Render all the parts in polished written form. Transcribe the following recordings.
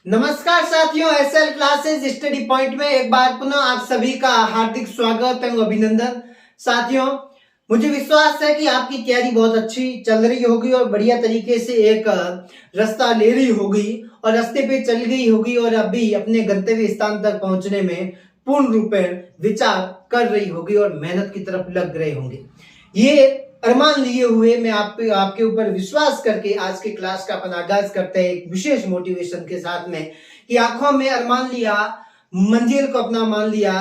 नमस्कार साथियों, SL classes study point में एक बार पुनः आप सभी का हार्दिक स्वागत एवं अभिनंदन। साथियों, मुझे विश्वास है कि आपकी तैयारी बहुत अच्छी चल रही होगी और बढ़िया तरीके से एक रास्ता ले रही होगी और रास्ते पे चल गई होगी और अभी अपने गंतव्य स्थान तक पहुंचने में पूर्ण रूप में विचार कर रही होगी और मेहनत की तरफ लग रहे होंगे। ये अरमान लिए हुए मैं आपके ऊपर विश्वास करके आज के क्लास का अपन आगाज करते हैं एक विशेष मोटिवेशन के साथ में कि आंखों में अरमान लिया, मंजिल को अपना मान लिया,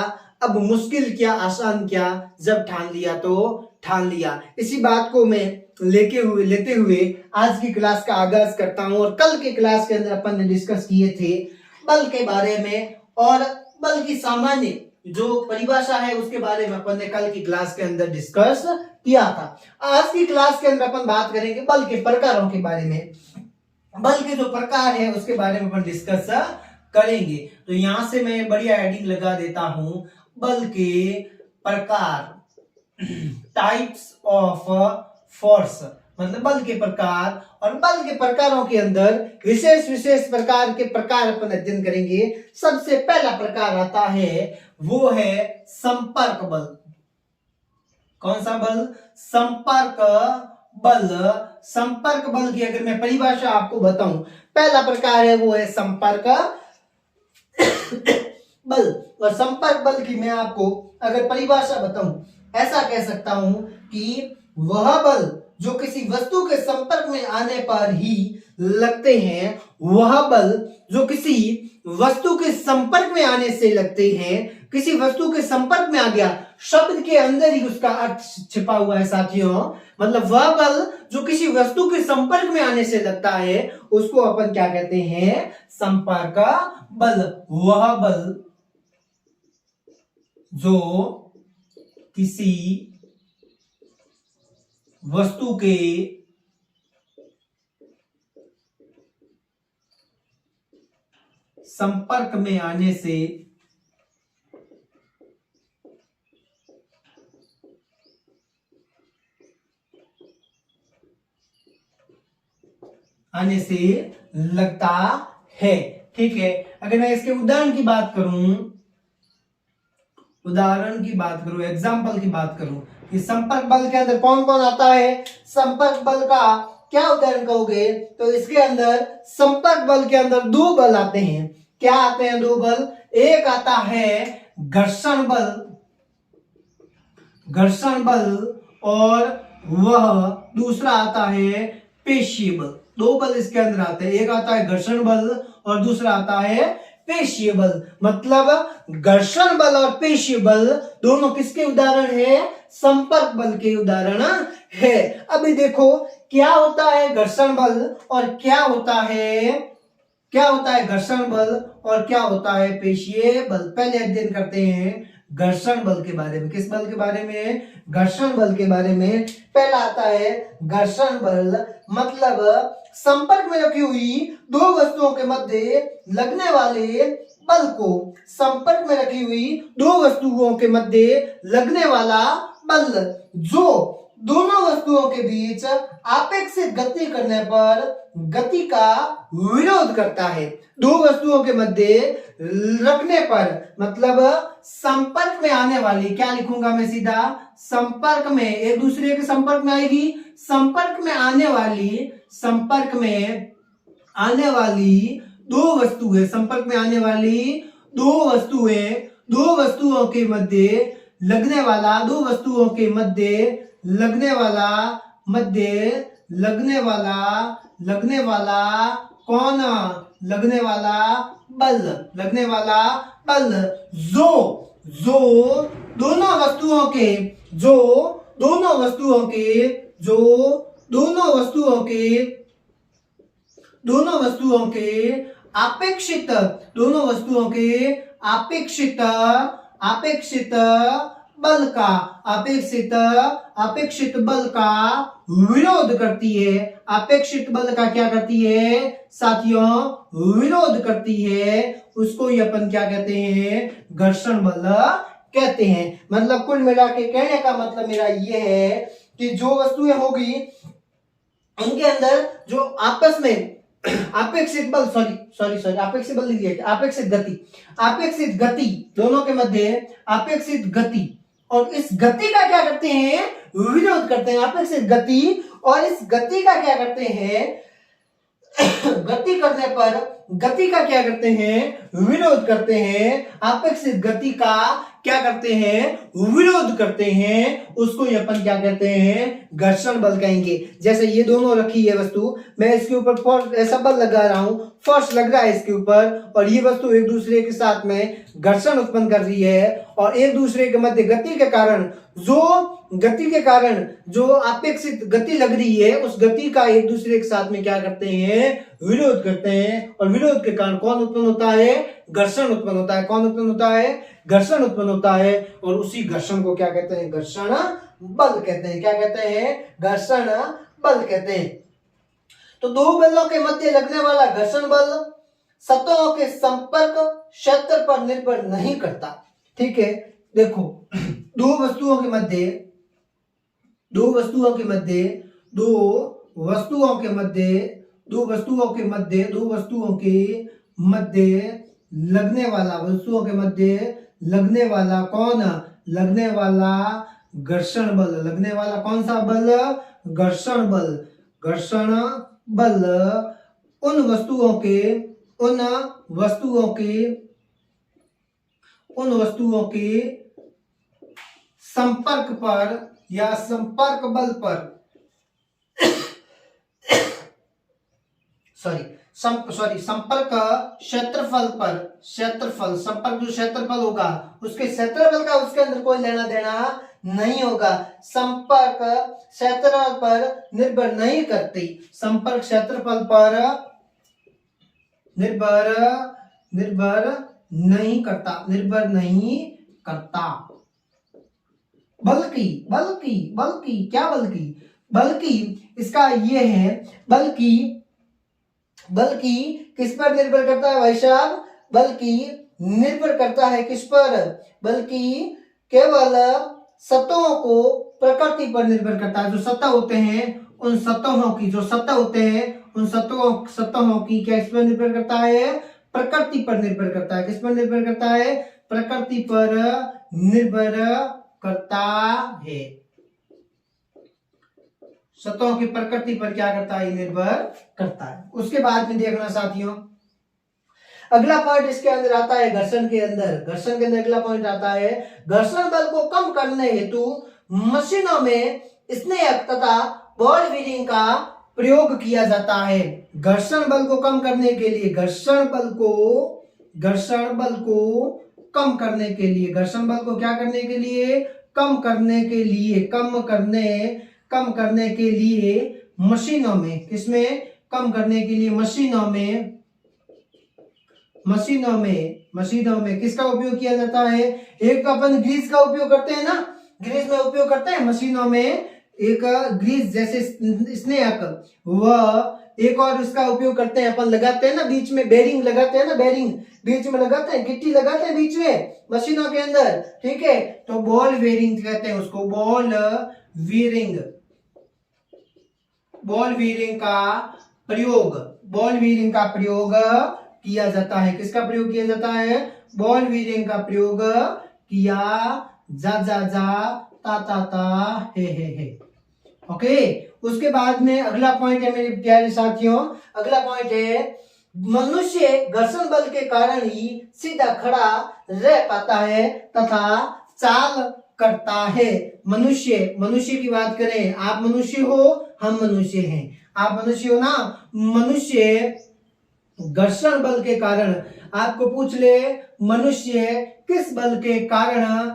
अब मुश्किल क्या आसान क्या, जब ठान लिया तो ठान लिया। इसी बात को मैं लेते हुए आज की क्लास का आगाज करता हूं। और कल के क्लास के अंदर अपन ने डिस्कस किए थे बल के बारे में और बल की सामान्य जो परिभाषा है उसके बारे में अपन ने कल की क्लास के अंदर डिस्कस किया था। आज की क्लास के अंदर अपन बात करेंगे बल के प्रकारों के बारे में। बल के जो प्रकार है उसके बारे में अपन डिस्कस करेंगे। तो यहां से मैं बढ़िया हेडिंग लगा देता हूं, बल के प्रकार, टाइप्स ऑफ फोर्स, मतलब बल के प्रकार। और बल के प्रकारों के अंदर विशेष प्रकार के प्रकार अपन अध्ययन करेंगे। सबसे पहला प्रकार आता है वो है संपर्क बल। कौन सा बल? संपर्क बल। संपर्क बल की अगर मैं परिभाषा आपको बताऊं, पहला प्रकार है वो है संपर्क बल। और संपर्क बल की मैं आपको अगर परिभाषा बताऊं, ऐसा कह सकता हूं कि वह बल जो किसी वस्तु के संपर्क में आने पर ही लगते हैं, वह बल जो किसी वस्तु के संपर्क में आने से लगते हैं, किसी वस्तु के संपर्क में आ गया, शब्द के अंदर ही उसका अर्थ छिपा हुआ है साथियों। मतलब वह बल जो किसी वस्तु के संपर्क में आने से लगता है उसको अपन क्या कहते हैं? संपर्क बल। वह बल जो किसी वस्तु के संपर्क में आने से लगता है। ठीक है, अगर मैं इसके उदाहरण की बात करूं, एग्जाम्पल की बात करूं कि संपर्क बल के अंदर कौन कौन आता है, संपर्क बल का क्या उदाहरण कहोगे? तो इसके अंदर संपर्क बल के अंदर दो बल आते हैं। क्या आते हैं? दो बल। एक आता है घर्षण बल और वह दूसरा आता है पेशीय बल। दो बल इसके अंदर आते हैं, एक आता है घर्षण बल और दूसरा आता है पेशीय बल। मतलब घर्षण बल और पेशीय बल दोनों किसके उदाहरण है? संपर्क बल के उदाहरण है। अभी देखो क्या होता है घर्षण बल और क्या होता है घर्षण बल और क्या होता है पेशीय बल। पहले अध्ययन करते हैं घर्षण बल के बारे में। किस बल के बारे में? घर्षण बल के बारे में। पहला आता है घर्षण बल, मतलब संपर्क में रखी हुई दो वस्तुओं के मध्य लगने वाले बल को, संपर्क में रखी हुई दो वस्तुओं के मध्य लगने वाला बल जो दोनों वस्तुओं के बीच आपेक्षिक गति करने पर गति का विरोध करता है। दो वस्तुओं के मध्य रखने पर, मतलब संपर्क में आने वाली, क्या लिखूंगा मैं सीधा? संपर्क में, एक दूसरे के संपर्क में आएगी, संपर्क में आने वाली दो वस्तुएं, संपर्क में आने वाली दो वस्तुओं के मध्य लगने वाला, दो वस्तुओं के मध्य लगने वाला बल जो दोनों वस्तुओं के अपेक्षित बल का विरोध करती है। अपेक्षित बल का क्या करती है साथियों? विरोध करती है। उसको ही अपन क्या कहते हैं? घर्षण बल कहते हैं। मतलब कुल मिला के कहने का मतलब मेरा ये है कि जो वस्तुएं होगी उनके अंदर जो आपस में अपेक्षित बल, सॉरी अपेक्षित बल लीजिए, अपेक्षित गति दोनों के मध्य अपेक्षित गति, और इस गति का क्या करते हैं, विरोध करते हैं। अपेक्षित गति और इस गति का क्या करते हैं, गति करने पर गति का क्या करते हैं, विरोध करते हैं। अपेक्षित गति का क्या करते हैं, विरोध करते हैं। उसको अपन क्या कहते हैं, घर्षण बल कहेंगे। जैसे ये दोनों रखी है वस्तु, मैं इसके ऊपर फोर्स ऐसा बल लगा रहा हूं, फोर्स लग रहा है इसके ऊपर, और ये वस्तु एक दूसरे के साथ में घर्षण उत्पन्न कर रही है, और एक दूसरे के मध्य गति के कारण जो अपेक्षित गति लग रही है, उस गति का एक दूसरे के साथ में क्या करते हैं, विरोध करते हैं। और विरोध के कारण कौन उत्पन्न होता है, घर्षण उत्पन्न होता है। कौन उत्पन्न होता है, घर्षण उत्पन्न होता है। और उसी घर्षण को क्या कहते हैं, घर्षण बल कहते हैं। क्या कहते हैं, घर्षण बल कहते हैं। तो दो बलों के मध्य लगने वाला घर्षण बल सतहों के संपर्क क्षेत्र पर निर्भर नहीं करता। ठीक है, देखो दो वस्तुओं के मध्य लगने वाला घर्षण बल, लगने वाला कौन सा बल, घर्षण बल उन वस्तुओं के संपर्क पर या संपर्क बल पर संपर्क संपर्क जो क्षेत्रफल होगा, उसके क्षेत्रफल का उसके अंदर कोई लेना देना नहीं होगा। संपर्क क्षेत्रफल पर निर्भर नहीं करती, संपर्क क्षेत्रफल पर निर्भर नहीं करता। बल्कि इसका ये है, बल्कि किस पर निर्भर करता है भाई साहब, बल्कि निर्भर करता है किस पर, बल्कि केवल सतहों को प्रकृति पर निर्भर करता है। जो सतह होते हैं उन सतहों की, सतहों की क्या किस पर निर्भर करता है, प्रकृति पर निर्भर करता है। किस पर निर्भर करता है, प्रकृति पर निर्भर करता है। सतहों की प्रकृति पर क्या करता है, निर्भर करता है। उसके बाद में देखना साथियों, अगला पॉइंट इसके अंदर आता है घर्षण के अंदर अगला पॉइंट आता है, घर्षण बल को कम करने हेतु मशीनों में स्नेहक तथा बॉल बीयरिंग का प्रयोग किया जाता है। घर्षण बल को कम करने के लिए, घर्षण बल को कम करने के लिए, घर्षण बल को क्या करने के लिए, कम करने के लिए मशीनों में, किसमें, कम करने के लिए मशीनों में किसका उपयोग किया जाता है। एक अपन ग्रीस का उपयोग करते हैं ना, ग्रीस में उपयोग करते हैं मशीनों में, एक ग्रीस जैसे स्नेहक, वह एक और उसका उपयोग करते हैं, अपन लगाते हैं ना बीच में, बेरिंग लगाते हैं ना, बेरिंग बीच में लगाते हैं, गिट्टी लगाते हैं बीच में मशीनों के अंदर। ठीक है, तो बॉल बेरिंग कहते हैं उसको, बॉल बीयरिंग का प्रयोग किया जाता है। किसका प्रयोग किया जाता है, बॉल बीयरिंग का प्रयोग किया ता हे। ओके, उसके बाद में अगला पॉइंट है मेरे प्यारे साथियों, अगला पॉइंट है, मनुष्य घर्षण बल के कारण ही सीधा खड़ा रह पाता है तथा चाल करता है। मनुष्य की बात करें, आप मनुष्य हो, हम मनुष्य हैं, आप मनुष्य हो ना। मनुष्य घर्षण बल के कारण, आपको पूछ ले, मनुष्य किस बल के कारण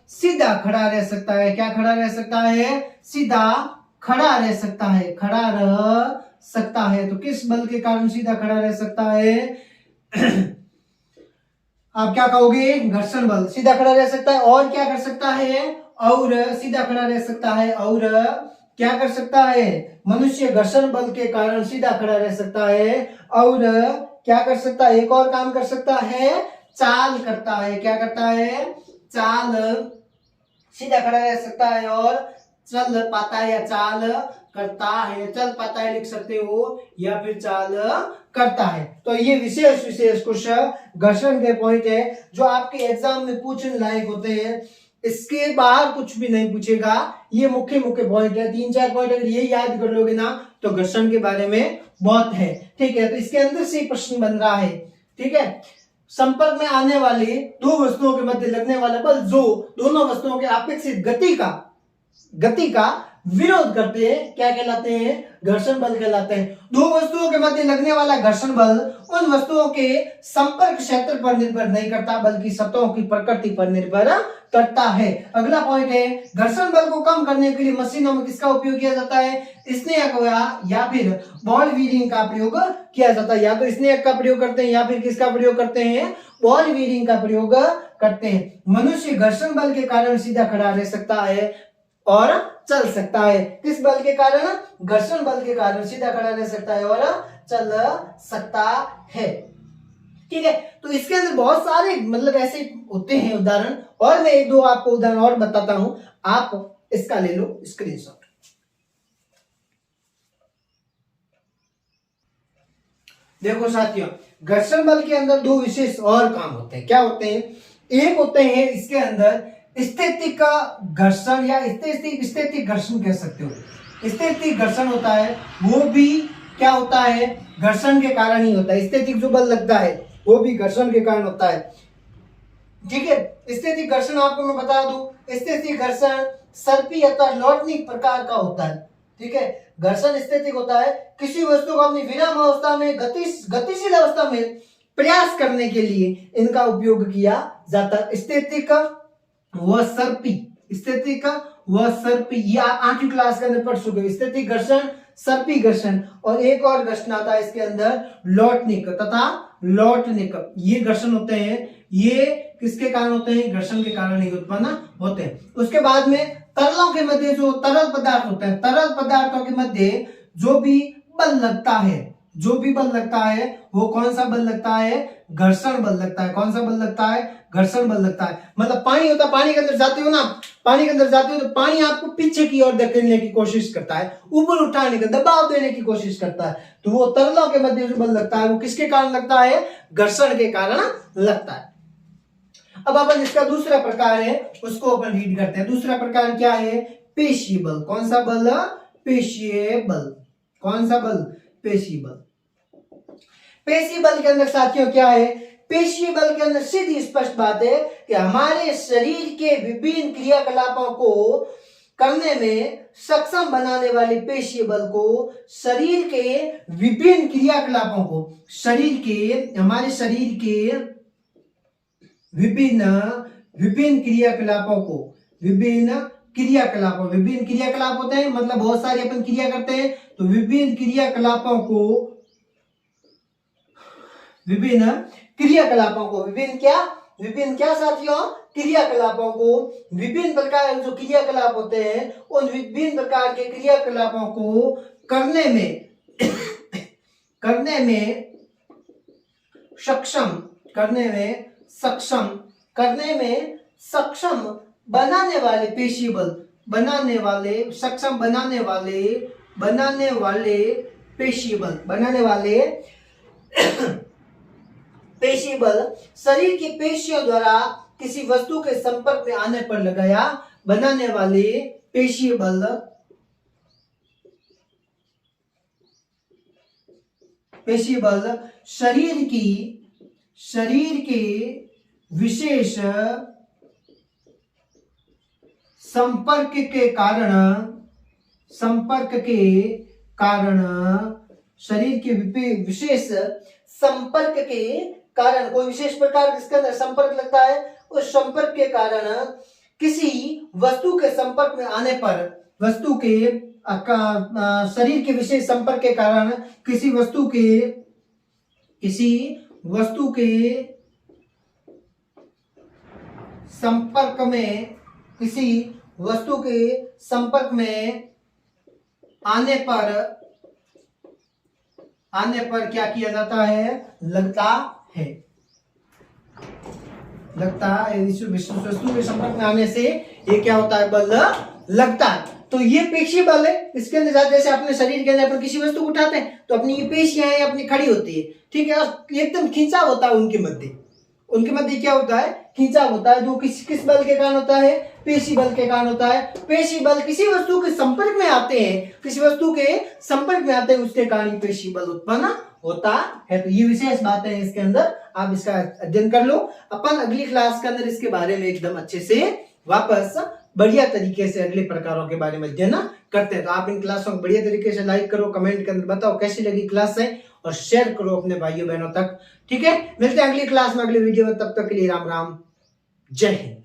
सीधा खड़ा रह सकता है। क्या खड़ा रह सकता है, सीधा खड़ा रह सकता है। तो किस बल के कारण सीधा खड़ा रह सकता है, आप क्या कहोगे, घर्षण बल, सीधा खड़ा रह सकता है। और क्या कर सकता है, और सीधा खड़ा रह सकता है, और क्या कर सकता है, मनुष्य घर्षण बल के कारण सीधा खड़ा रह सकता है, और क्या कर सकता है, एक और काम कर सकता है, चाल करता है। क्या करता है, चाल, सीधा खड़ा रह सकता है और चल पाता है या चाल करता है, चल पाता है लिख सकते हो या फिर चाल करता है। तो ये विशेष कुछ घर्षण के पॉइंट है जो आपके एग्जाम में पूछने लायक होते हैं। इसके बाहर कुछ भी नहीं पूछेगा, ये मुख्य पॉइंट है। 3-4 पॉइंट अगर ये याद कर लोगे ना तो घर्षण के बारे में बहुत है। ठीक है, तो इसके अंदर से प्रश्न बन रहा है। ठीक है, संपर्क में आने वाले दो वस्तुओं के मध्य लगने वाला बल जो दोनों वस्तुओं के अपेक्षित गति का विरोध करते हैं क्या कहलाते हैं? घर्षण बल कहलाते हैं। दो वस्तुओं के मध्य लगने वाला घर्षण बल उन वस्तुओं के संपर्क क्षेत्र पर निर्भर नहीं करता बल्कि सतहों की प्रकृति पर निर्भर करता है। अगला पॉइंट है, घर्षण बल को कम करने के लिए मशीनों में किसका उपयोग किया जाता है? स्नेहक या फिर बॉल बीयरिंग का प्रयोग किया जाता है। या तो स्नेहक का प्रयोग करते हैं या फिर किसका प्रयोग करते हैं? बॉल बीयरिंग का प्रयोग करते हैं। मनुष्य घर्षण बल के कारण सीधा खड़ा रह सकता है और चल सकता है। किस बल के कारण? घर्षण बल के कारण सीधा खड़ा रह सकता है और चल सकता है। ठीक है, तो इसके अंदर बहुत सारे मतलब ऐसे होते हैं उदाहरण, और मैं 1-2 आपको उदाहरण और बताता हूं, आप इसका ले लो स्क्रीनशॉट। देखो साथियों, घर्षण बल के अंदर 2 विशेष और काम होते हैं। क्या होते हैं? एक होते हैं इसके अंदर स्थैतिक घर्षण या स्थैतिक घर्षण कह सकते हो। स्थैतिक घर्षण होता है वो भी क्या होता है? घर्षण के कारण ही होता है। स्थैतिक जो बल लगता है वो भी घर्षण के कारण होता है। ठीक है, स्थैतिक घर्षण आपको मैं बता दूं, स्थैतिक घर्षण सर्पी अथवा लौटनिक प्रकार का होता है। ठीक है, घर्षण स्थैतिक होता है, किसी वस्तु को अपनी विराम अवस्था में गतिशील अवस्था में प्रयास करने के लिए इनका उपयोग किया जाता है। स्थैतिक व सर्पी, स्थिति का व सर्पी, ये आप 8वीं क्लास के अंदर पढ़ चुके हो। स्थितिक घर्षण, सर्पी घर्षण, और एक और घर्षण आता है इसके अंदर लौटनिक तथा लौटनिक। ये घर्षण होते हैं, ये किसके कारण होते हैं? घर्षण के कारण ही उत्पन्न होते हैं। उसके बाद में तरलों के मध्य जो तरल पदार्थ होते हैं, तरल पदार्थों के मध्य जो भी बल लगता है, वो कौन सा बल लगता है? घर्षण बल लगता है। कौन सा बल लगता है? घर्षण बल लगता है। मतलब पानी होता है, पानी के अंदर जाते हो ना, पानी के अंदर जाते हो तो पानी आपको पीछे की ओर धकेलने की कोशिश करता है, ऊपर उठाने का दबाव देने की कोशिश करता है। तो वो तरलों के मध्य जो बल लगता है वो किसके कारण लगता है? घर्षण के कारण लगता है। अब अपन इसका दूसरा प्रकार है उसको अपन रीड करते हैं। दूसरा प्रकार क्या है? पेशीय बल। कौन सा बल? पेशीय बल। कौन सा बल? पेशीय बल। पेशीय बल के अंदर साथियों क्या है? पेशीय बल के अंदर सीधी स्पष्ट बात है कि हमारे शरीर के विभिन्न क्रियाकलापों को करने में सक्षम बनाने वाले पेशीय बल को शरीर के विभिन्न क्रियाकलापों को, हमारे शरीर के विभिन्न क्रियाकलाप होते हैं, मतलब बहुत सारी अपन क्रिया करते हैं, तो विभिन्न क्रियाकलापों को विभिन्न क्या साथियों? क्रियाकलापों को, विभिन्न प्रकार जो क्रियाकलाप होते हैं उन विभिन्न प्रकार के क्रियाकलापों को करने में सक्षम बनाने वाले पेशीय बल, बनाने वाले पेशीय बल शरीर की पेशियों द्वारा किसी वस्तु के संपर्क में आने पर लगाया बनाने वाले पेशीय बल शरीर के विशेष संपर्क के कारण कोई विशेष प्रकार जिसके अंदर संपर्क लगता है, उस संपर्क के कारण किसी वस्तु के संपर्क में आने पर, शरीर के विशेष संपर्क के कारण किसी वस्तु के संपर्क में आने पर क्या किया जाता है? लगता है। वस्तु के संपर्क में आने से ये क्या होता है? बल लगता है। तो ये पेशी बल है, इसके अंदर जैसे अपने शरीर के अंदर अपन किसी वस्तु को उठाते हैं तो अपनी ये पेशियां हैं अपनी खड़ी होती है, ठीक है, और एकदम खिंचाव होता है उनके मध्य क्या होता है, खिंचाव होता है, जो किस बल के कारण होता है, पेशी बल के कारण होता है। पेशी बल किसी वस्तु के संपर्क में आते हैं, किसी वस्तु के संपर्क में आते हैं, उसके कारण पेशी बल उत्पन्न होता है। तो ये विशेष बात है इसके अंदर, आप इसका अध्ययन कर लो। अपन अगली क्लास के अंदर इसके बारे में एकदम अच्छे से वापस बढ़िया तरीके से अगले प्रकारों के बारे में अध्ययन करते हैं। तो आप इन क्लासों को बढ़िया तरीके से लाइक करो, कमेंट के अंदर बताओ कैसी लगी क्लास है, और शेयर करो अपने भाइयों बहनों तक, ठीक है। मिलते हैं अगली क्लास में, अगली वीडियो में, तब तक के लिए राम राम, जय हिंद।